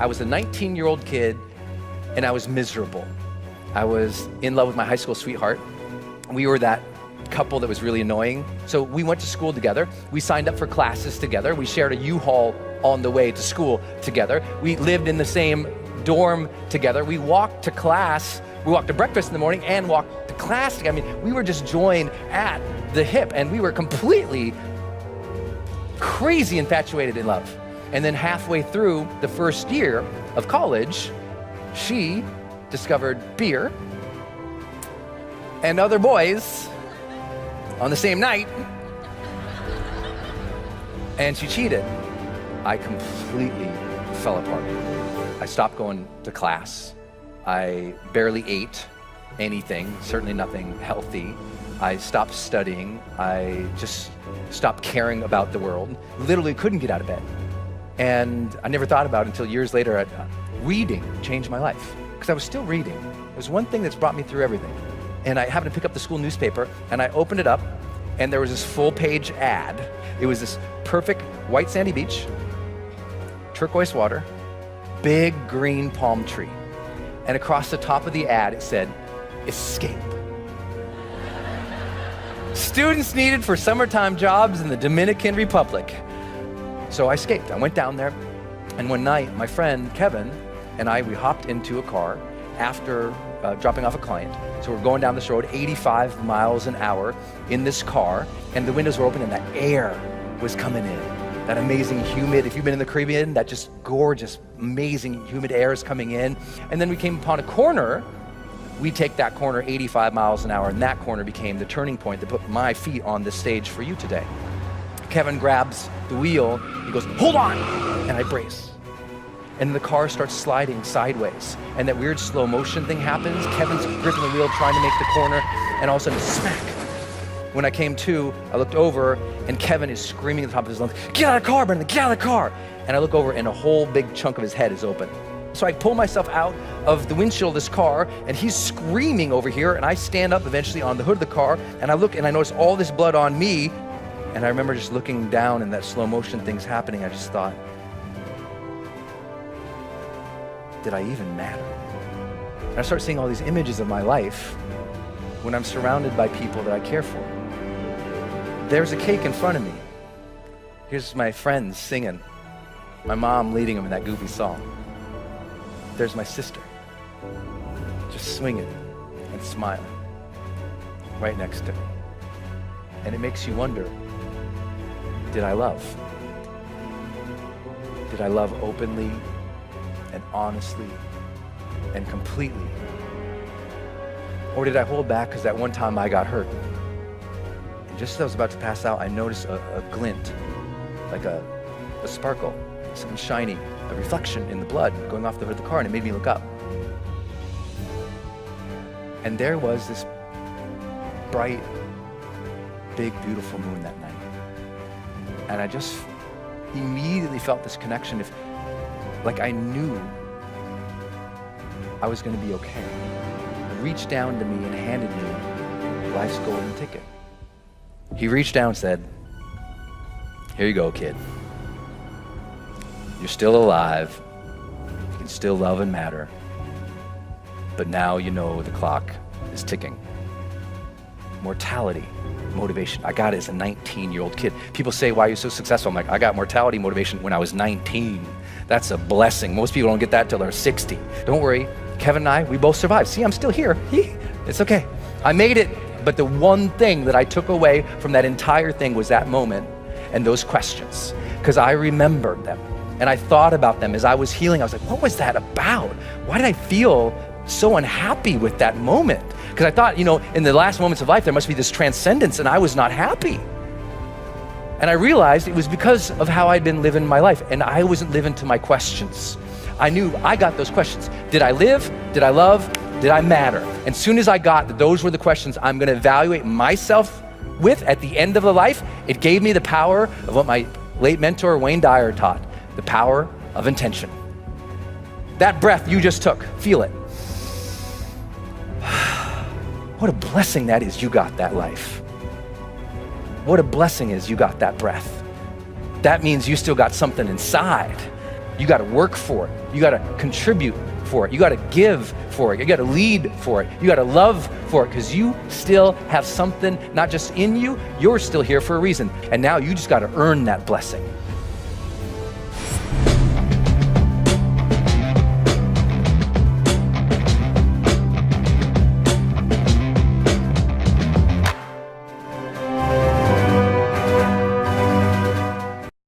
I was a 19-year-old kid and I was miserable. I was in love with my high school sweetheart. We were that couple that was really annoying. So we went to school together. We signed up for classes together. We shared a U-Haul on the way to school together. We lived in the same dorm together. We walked to class. We walked to breakfast in the morning and walked to class together. I mean, we were just joined at the hip, and we were completely crazy infatuated in love. And then halfway through the first year of college, she discovered beer and other boys on the same night, and she cheated. I completely fell apart. I stopped going to class. I barely ate anything, certainly nothing healthy. I stopped studying. I just stopped caring about the world. Literally couldn't get out of bed. And I never thought about it until years later. Reading changed my life, because I was still reading. There's one thing that's brought me through everything. And I happened to pick up the school newspaper, and I opened it up, and there was this full-page ad. It was this perfect white sandy beach, turquoise water, big green palm tree. And across the top of the ad, it said, "Escape. Students needed for summertime jobs in the Dominican Republic." So I escaped. I went down there, and one night, my friend Kevin and I, we hopped into a car after dropping off a client. So we're going down this road, 85 miles an hour in this car, and the windows were open and that air was coming in. That amazing humid, if you've been in the Caribbean, that just gorgeous, amazing humid air is coming in. And then we came upon a corner. We take that corner 85 miles an hour, and that corner became the turning point that put my feet on the stage for you today. Kevin grabs the wheel, he goes, "Hold on!" And I brace. And the car starts sliding sideways. And that weird slow motion thing happens. Kevin's gripping the wheel, trying to make the corner, and all of a sudden, smack. When I came to, I looked over, and Kevin is screaming at the top of his lungs, "Get out of the car, Brendan, get out of the car!" And I look over, and a whole big chunk of his head is open. So I pull myself out of the windshield of this car, and he's screaming over here, and I stand up eventually on the hood of the car, and I look, and I notice all this blood on me, and I remember just looking down, and that slow motion thing's happening. I just thought, did I even matter? And I start seeing all these images of my life when I'm surrounded by people that I care for. There's a cake in front of me. Here's my friends singing. My mom leading them in that goofy song. There's my sister, just swinging and smiling right next to me. And it makes you wonder, did I love? Did I love openly and honestly and completely? Or did I hold back because that one time I got hurt? And just as I was about to pass out, I noticed a glint, like a sparkle, something shiny, a reflection in the blood going off the hood of the car, and it made me look up. And there was this bright, big, beautiful moon that night. And I just immediately felt this connection, like I knew I was going to be okay. He reached down to me and handed me life's golden ticket. He reached down and said, "Here you go, kid. You're still alive. You can still love and matter. But now you know the clock is ticking." Mortality, motivation. I got it as a 19-year-old kid. People say, "Why are you so successful?" I'm like, I got mortality motivation when I was 19. That's a blessing. Most people don't get that till they're 60. Don't worry, Kevin and I, we both survived. See, I'm still here. It's okay. I made it. But the one thing that I took away from that entire thing was that moment and those questions, because I remembered them and I thought about them as I was healing. I was like, what was that about? Why did I feel so unhappy with that moment? Because I thought, in the last moments of life, there must be this transcendence, and I was not happy. And I realized it was because of how I'd been living my life, and I wasn't living to my questions. I knew I got those questions. Did I live? Did I love? Did I matter? And soon as I got that those were the questions I'm gonna evaluate myself with at the end of the life, it gave me the power of what my late mentor, Wayne Dyer, taught, the power of intention. That breath you just took, feel it. What a blessing that is you got that life. What a blessing is you got that breath. That means you still got something inside. You got to work for it. You got to contribute for it. You got to give for it. You got to lead for it. You got to love for it, because you still have something not just in you, you're still here for a reason. And now you just got to earn that blessing.